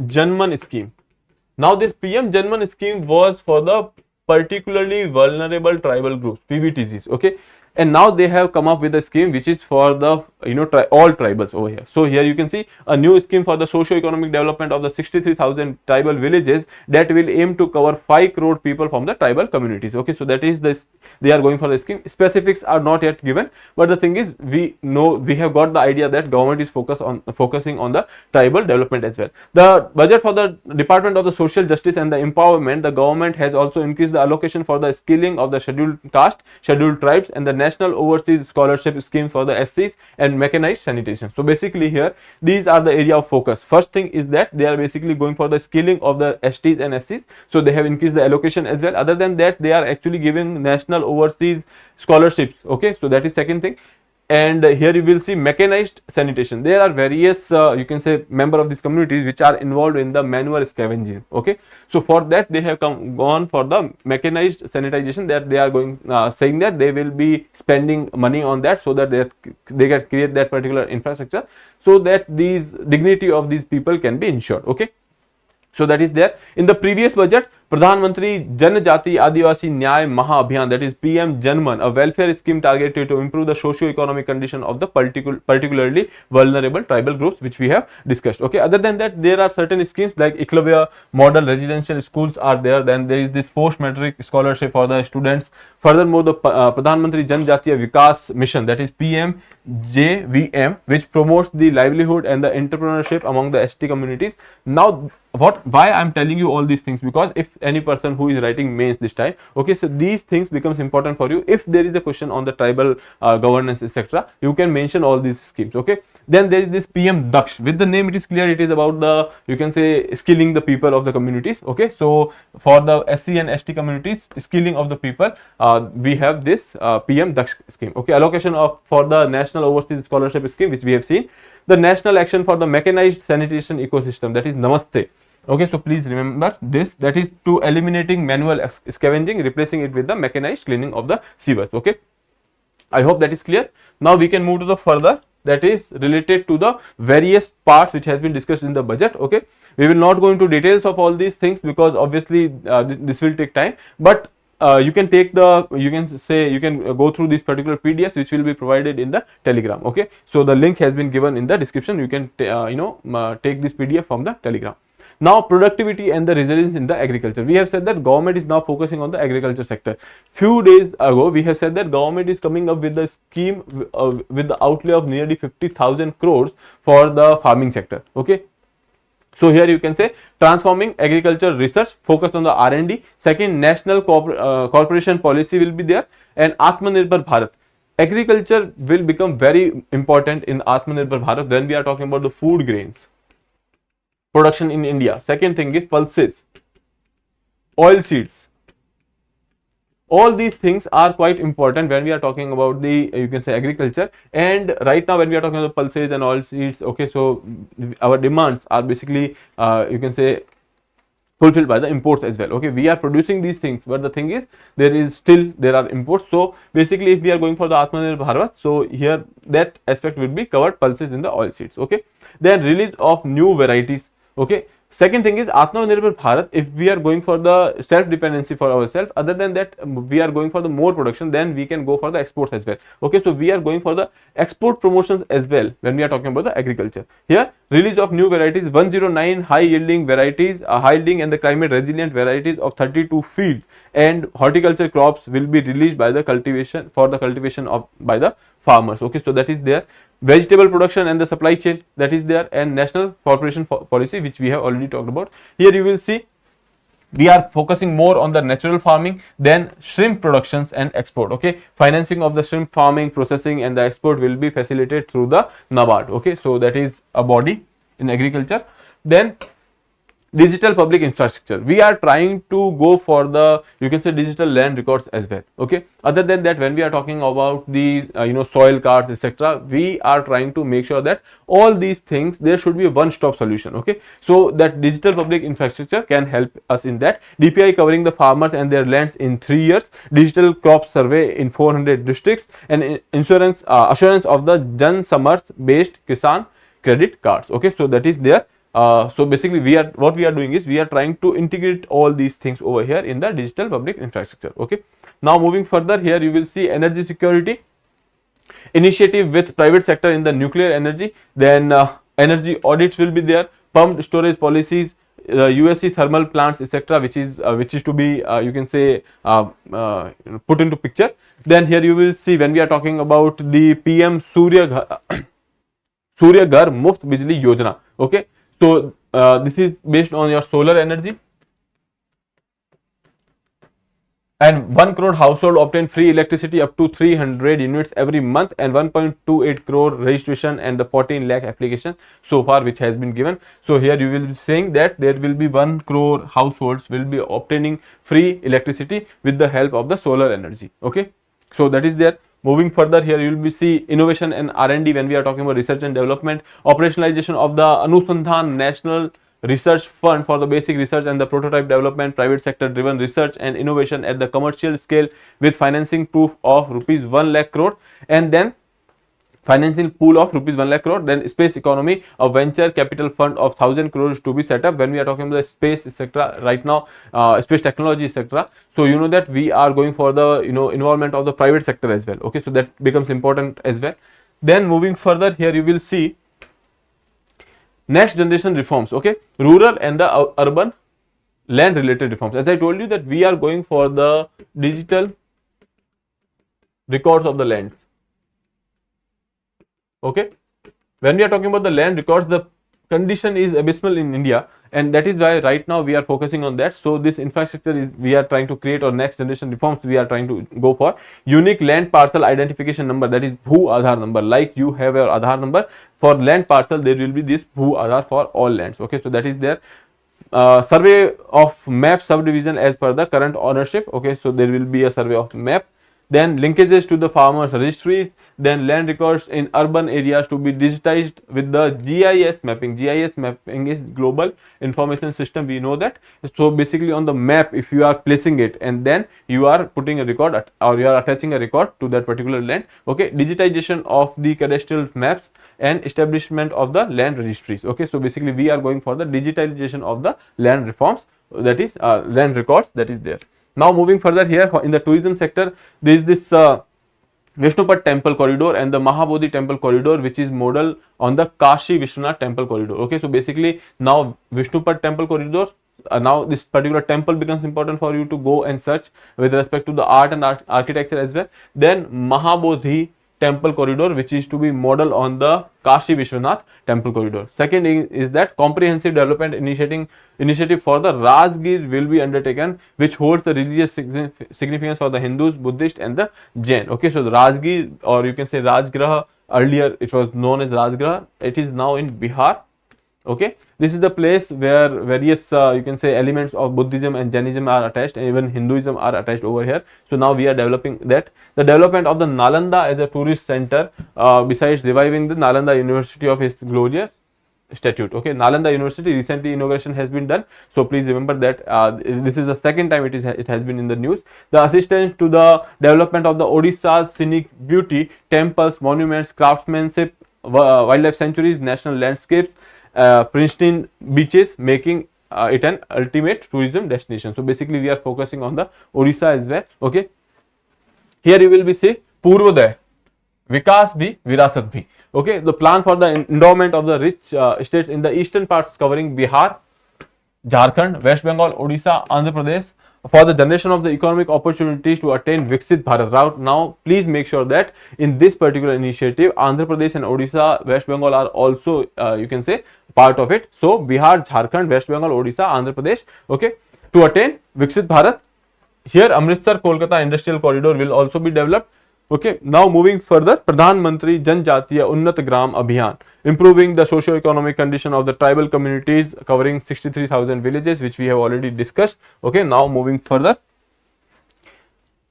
Janman scheme. Now this PM Janman scheme was for the particularly vulnerable tribal groups, PVTGs. Okay, and now they have come up with a scheme which is for the all tribals over here. So here you can see a new scheme for the socio-economic development of the 63,000 tribal villages that will aim to cover 5 crore people from the tribal communities. Okay, so that is this, they are going for the scheme. Specifics are not yet given, but the thing is, we have got the idea that government is focusing on the tribal development as well. The budget for the Department of the Social Justice and the Empowerment, the government has also increased the allocation for the skilling of the scheduled caste, scheduled tribes, and the National Overseas Scholarship Scheme for the SCs and mechanized sanitation. So basically here these are the area of focus. First thing is that they are basically going for the skilling of the STs and SCs, so they have increased the allocation as well. Other than that, they are actually giving national overseas scholarships. Okay, so that is second thing. And here you will see mechanized sanitation. There are various you can say member of these communities which are involved in the manual scavenging. Okay, so for that they have gone for the mechanized sanitization, that they are going saying that they will be spending money on that, so that they can create that particular infrastructure, so that these dignity of these people can be ensured. Okay, so that is there. In the previous budget, Pradhan Mantri Janjati Adivasi Nyay Maha Abhiyan, that is PM Janman, a welfare scheme targeted to improve the socio-economic condition of the particularly vulnerable tribal groups, which we have discussed. Okay, other than that, there are certain schemes like Eklavya model residential schools are there. Then there is this post-matric scholarship for the students. Furthermore, the Pradhan Mantri Janjatiya Vikas Mission, that is PM JVM, which promotes the livelihood and the entrepreneurship among the ST communities. Now, why I am telling you all these things, because if any person who is writing mains this time, okay, so these things becomes important for you. If there is a question on the tribal governance, etc., you can mention all these schemes. Okay, then there is this PM Daksh. With the name it is clear, it is about the, you can say, skilling the people of the communities. Okay, so for the SC and ST communities, skilling of the people, we have this PM Daksh scheme. Okay, allocation of for the National Overseas Scholarship Scheme, which we have seen. The National Action for the Mechanized Sanitation Ecosystem, that is Namaste. Okay, so please remember this, that is to eliminating manual scavenging, replacing it with the mechanized cleaning of the sewers. Okay, I hope that is clear. Now we can move to the further, that is related to the various parts which has been discussed in the budget. Okay, we will not go into details of all these things because obviously this will take time, but you can take the, you can go through these particular PDFs which will be provided in the Telegram. Okay, so the link has been given in the description. You can take this PDF from the Telegram. Now, productivity and the resilience in the agriculture. We have said that government is now focusing on the agriculture sector. Few days ago, we have said that government is coming up with a scheme with the outlay of nearly 50,000 crores for the farming sector. Okay. So here you can say transforming agriculture research focused on the R&D. Second, national corporation policy will be there, and Atmanirbhar Bharat. Agriculture will become very important in Atmanirbhar Bharat when we are talking about the food grains production in India. Second thing is pulses, oil seeds. All these things are quite important when we are talking about the, you can say, agriculture. And right now when we are talking about pulses and oil seeds, okay, so our demands are basically you can say fulfilled by the imports as well. Okay, we are producing these things, but the thing is there are imports. So basically if we are going for the Atmanirbhar Bharat, so here that aspect will be covered, pulses in the oil seeds. Okay, then release of new varieties. Okay, second thing is Atmanirbhar Bharat. If we are going for the self dependency for ourselves, other than that we are going for the more production, then we can go for the exports as well. Okay, so we are going for the export promotions as well when we are talking about the agriculture. Here, release of new varieties, 109 high yielding varieties, high yielding and the climate resilient varieties of 32 field and horticulture crops will be released by the cultivation of by the farmers. Okay, so that is there. Vegetable production and the supply chain, that is there, and national corporation policy, which we have already talked about. Here you will see we are focusing more on the natural farming than shrimp productions and export. Okay, financing of the shrimp farming, processing and the export will be facilitated through the NABARD. Okay, so that is a body in agriculture. Then digital public infrastructure, we are trying to go for the, you can say, digital land records as well. Okay, other than that, when we are talking about the soil cards, etc., we are trying to make sure that all these things, there should be a one stop solution. Okay, so that digital public infrastructure can help us in that. DPI covering the farmers and their lands in 3 years, digital crop survey in 400 districts, and insurance assurance of the Jan Samarth based Kisan credit cards. Okay, so that is there. So basically what we are doing is we are trying to integrate all these things over here in the digital public infrastructure. Okay, now moving further, here you will see energy security initiative with private sector in the nuclear energy. Then energy audits will be there, pumped storage policies, USC thermal plants, etc., which is to be you can say put into picture. Then here you will see when we are talking about the PM Surya Ghar Muft Bijli Yojana. Okay, so this is based on your solar energy, and 1 crore household obtain free electricity up to 300 units every month, and 1.28 crore registration and the 14 lakh application so far which has been given. So here you will be saying that there will be 1 crore households will be obtaining free electricity with the help of the solar energy. Okay, so that is there. Moving further, here you will be see innovation and R&D when we are talking about research and development, operationalization of the Anusandhan National Research Fund for the basic research and the prototype development, private sector driven research and innovation at the commercial scale with financing proof of rupees 1 lakh crore, and then financial pool of rupees 1 lakh crore. Then space economy, a venture capital fund of 1000 crores to be set up when we are talking about the space, etc. Right now, space technology, etc. So you know that we are going for the involvement of the private sector as well. Okay, so that becomes important as well. Then moving further, here you will see next generation reforms. Okay, rural and the urban land related reforms. As I told you that we are going for the digital records of the land. Okay, when we are talking about the land records, the condition is abysmal in India, and that is why right now we are focusing on that. So this infrastructure is we are trying to create, or next generation reforms we are trying to go for unique land parcel identification number, that is Bhu Aadhaar number. Like you have your Aadhaar number, for land parcel there will be this Bhu Aadhaar for all lands. Okay, so that is there. Survey of map subdivision as per the current ownership. Okay, so there will be a survey of map. then linkages to the farmers registries, then land records in urban areas to be digitized with the GIS mapping. GIS mapping is global information system, we know that. So basically on the map, if you are placing it and then you are putting a record or you are attaching a record to that particular land, okay, digitization of the cadastral maps and establishment of the land registries. Okay, so basically we are going for the digitalization of the land reforms, that is land records, that is there. Now moving further, here in the tourism sector, there is this Vishnupat temple corridor and the Mahabodhi temple corridor, which is model on the Kashi Vishwanath temple corridor. Okay, so basically now Vishnupat temple corridor, now this particular temple becomes important for you to go and search with respect to the art and architecture as well. Then Mahabodhi temple corridor, which is to be model on the Kashi Vishwanath temple corridor. Second is that comprehensive development initiative for the Rajgir will be undertaken, which holds the religious significance for the Hindus, Buddhist and the Jain. Okay, so the Rajgir, or you can say Rajgraha, earlier it was known as Rajgraha, it is now in Bihar. Okay, this is the place where various you can say elements of Buddhism and Jainism are attached, and even Hinduism are attached over here. So now we are developing that. The development of the Nalanda as a tourist center, besides reviving the Nalanda University of its glorious statute. Okay, Nalanda University recently inauguration has been done, so please remember that this is the second time it has been in the news. The assistance to the development of the Odisha's scenic beauty, temples, monuments, craftsmanship, wildlife sanctuaries, national landscapes, pristine beaches, making it an ultimate tourism destination. So basically we are focusing on the Odisha as well. Okay, here you will be say Purvodaya, Vikas bhi, Virasat bhi. Okay, the plan for the endowment of the rich states in the eastern parts covering Bihar, Jharkhand, West Bengal, Odisha, Andhra Pradesh, for the generation of the economic opportunities to attain Viksit Bharat route. Now please make sure that in this particular initiative, Andhra Pradesh and Odisha, West Bengal are also you can say part of it. So Bihar, Jharkhand, West Bengal, Odisha, Andhra Pradesh, okay, to attain Viksit Bharat. Here Amritsar Kolkata industrial corridor will also be developed. Okay, now moving further, Pradhan Mantri Janjatiya Unnat Gram Abhiyan, improving the socio-economic condition of the tribal communities covering 63,000 villages, which we have already discussed. Okay, now moving further,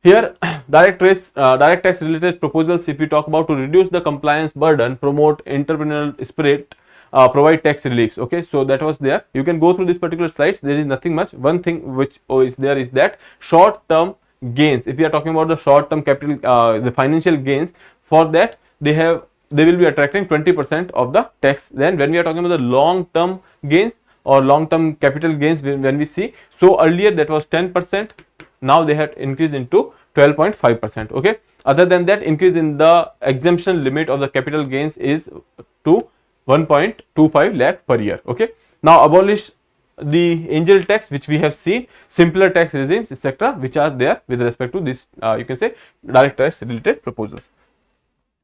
here direct tax related proposals, if we talk about to reduce the compliance burden, promote entrepreneurial spirit, provide tax reliefs. Okay, so that was there. You can go through this particular slides. There is nothing much. One thing which is there is that short term gains. If we are talking about the short term capital, the financial gains, for that they will be attracting 20% of the tax. Then when we are talking about the long term gains or long term capital gains, when we see, so earlier that was 10%, now they had increased into 12.5%. okay, other than that, increase in the exemption limit of the capital gains is to 1.25 lakh per year. Okay, now abolish the angel tax, which we have seen, simpler tax regimes, etc., which are there with respect to this you can say direct tax related proposals.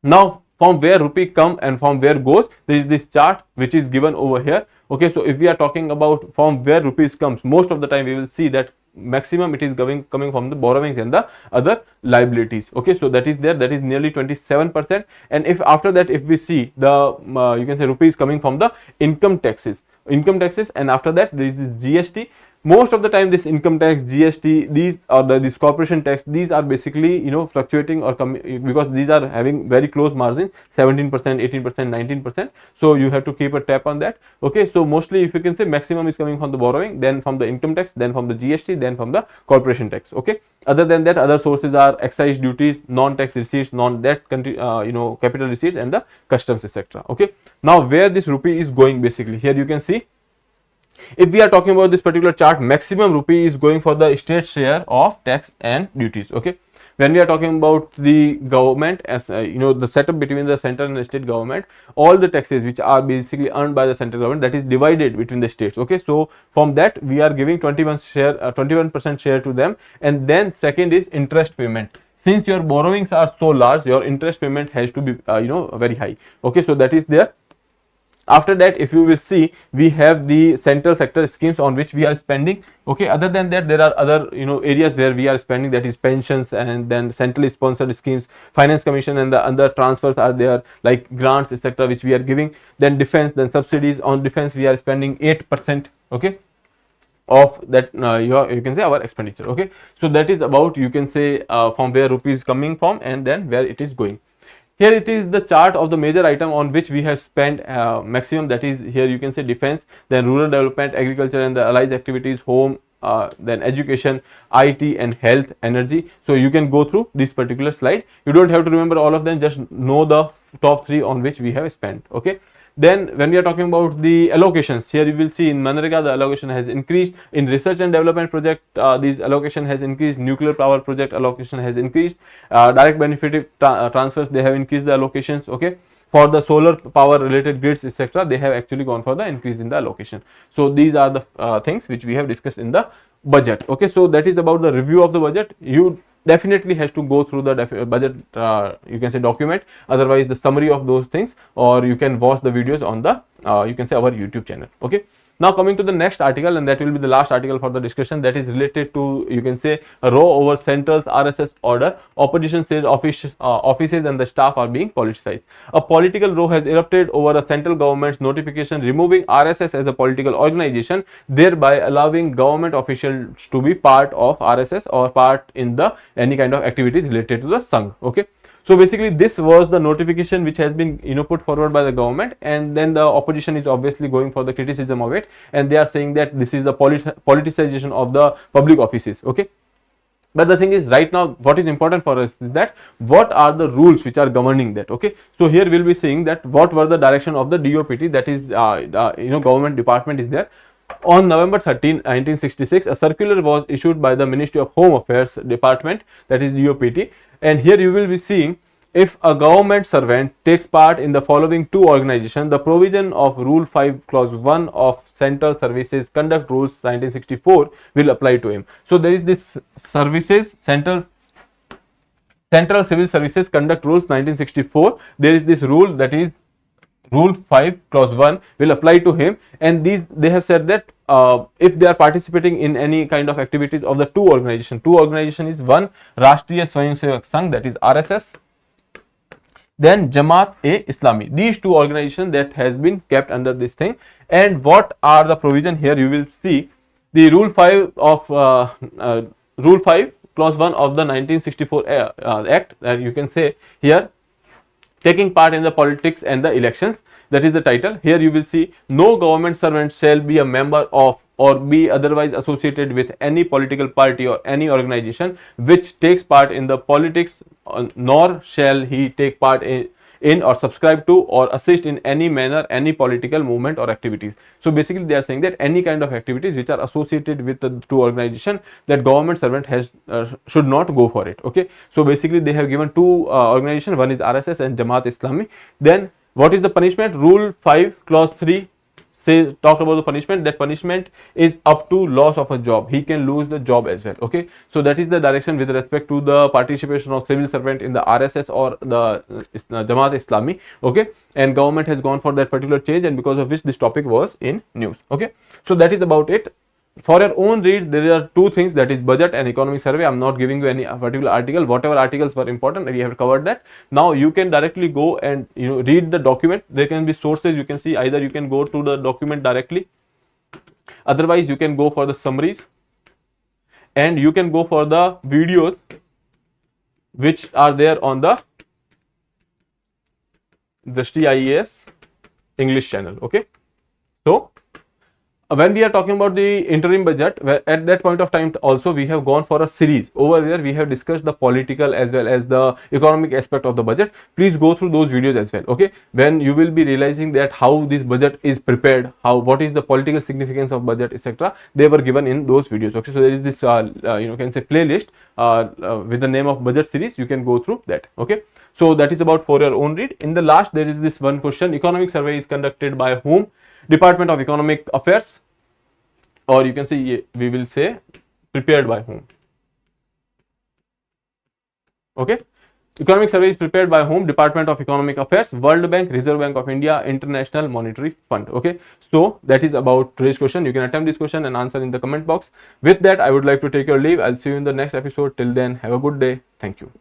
Now from where rupee come and from where goes, there is this chart which is given over here. Okay, so if we are talking about from where rupees comes, most of the time we will see that maximum it is coming from the borrowings and the other liabilities. Okay, so that is there, that is nearly 27%. And if after that, if we see the you can say rupees coming from the income taxes, and after that there is the GST. Most of the time this income tax, GST, these or this corporation tax, these are basically fluctuating or because these are having very close margins, 17%, 18%, 19%. So you have to keep a tap on that. Okay, so mostly if you can say maximum is coming from the borrowing, then from the income tax, then from the GST, then from the corporation tax. Okay, other than that, other sources are excise duties, non-tax receipts, non-debt capital receipts, and the customs, etc. Okay, now where this rupee is going, basically here you can see, if we are talking about this particular chart, maximum rupee is going for the state share of tax and duties. Okay, when we are talking about the government, as the setup between the central and state government, all the taxes which are basically earned by the central government, that is divided between the states. Okay, so from that we are giving 21% share to them. And then second is interest payment. Since your borrowings are so large, your interest payment has to be very high. Okay, so that is there. After that, if you will see, we have the central sector schemes on which we are spending. Okay, other than that, there are other areas where we are spending, that is pensions, and then centrally sponsored schemes, finance commission, and the other transfers are there, like grants, etc., which we are giving. Then defense, then subsidies. On defense we are spending 8%. Okay, of that you can say our expenditure. Okay, so that is about, you can say, from where rupee is coming from and then where it is going. Here it is the chart of the major item on which we have spent maximum, that is here you can say defense, then rural development, agriculture and the allied activities, home, then education, IT and health, energy. So you can go through this particular slide. You don't have to remember all of them, just know the top 3 on which we have spent. Okay. Then when we are talking about the allocations, here you will see in Manrega the allocation has increased, in research and development project this allocation has increased, nuclear power project allocation has increased, direct benefit transfers, they have increased the allocations. Okay, for the solar power related grids etc., they have actually gone for the increase in the allocation. So these are the things which we have discussed in the budget. Okay, so that is about the review of the budget. You definitely has to go through the budget you can say document, otherwise the summary of those things, or you can watch the videos on the you can say our YouTube channel. Okay, now coming to the next article, and that will be the last article for the discussion, that is related to, you can say, a row over central's RSS order. Opposition says offices and the staff are being politicized. A political row has erupted over a central government's notification removing RSS as a political organization, thereby allowing government officials to be part of RSS or part in the any kind of activities related to the Sangh. Okay, so basically this was the notification which has been put forward by the government, and then the opposition is obviously going for the criticism of it, and they are saying that this is the politicization of the public offices. Okay, but the thing is, right now what is important for us is that what are the rules which are governing that. Okay, so here we'll be seeing that what were the direction of the DOPT, that is government department is there. On November 13, 1966, a circular was issued by the Ministry of Home Affairs Department, that is DOPT, and here you will be seeing, if a government servant takes part in the following 2 organizations, the provision of Rule 5 Clause 1 of Central Services Conduct Rules 1964 will apply to him. So there is this services, Central Civil Services Conduct Rules 1964. There is this rule, that is Rule 5 Clause 1 will apply to him, and these they have said that if they are participating in any kind of activities of the 2 organization is, one, Rashtriya Swayamsevak Sangh, that is RSS, then Jamaat-e-Islami. These 2 organizations that has been kept under this thing. And what are the provision here? You will see the Rule 5 of Rule 5 Clause 1 of the 1964 Act, you can say here, taking part in the politics and the elections, that is the title. Here you will see, no government servant shall be a member of or be otherwise associated with any political party or any organization which takes part in the politics, nor shall he take part in or subscribe to or assist in any manner any political movement or activities. So basically they are saying that any kind of activities which are associated with the 2 organization, that government servant has should not go for it. Okay, so basically they have given 2 organizations, one is RSS and Jamaat Islami. Then what is the punishment? Rule 5 Clause 3 says, talked about the punishment, that punishment is up to loss of a job. He can lose the job as well. Okay, so that is the direction with respect to the participation of civil servant in the RSS or the Jamaat Islami. Okay, and government has gone for that particular change, and because of which this topic was in news. Okay, so that is about it. For your own read, there are 2 things, that is budget and economic survey. I am not giving you any particular article. Whatever articles were important, we have covered that. Now you can directly go and read the document. There can be sources. You can see, either you can go to the document directly, otherwise you can go for the summaries, and you can go for the videos which are there on the Drishti IAS English channel. Okay, so when we are talking about the interim budget, at that point of time also we have gone for a series. Over there we have discussed the political as well as the economic aspect of the budget. Please go through those videos as well. Okay, when you will be realizing that how this budget is prepared, what is the political significance of budget, etc., they were given in those videos. Okay, so there is this can say playlist with the name of budget series. You can go through that. Okay, so that is about for your own read. In the last, there is this one question: economic survey is conducted by whom? Department of Economic Affairs, or you can say, we will say, prepared by whom. Okay, economic survey is prepared by whom? Department of Economic Affairs, World Bank, Reserve Bank of India, International Monetary Fund. Okay, so that is about today's question. You can attempt this question and answer in the comment box. With that, I would like to take your leave. I'll see you in the next episode. Till then, have a good day. Thank you.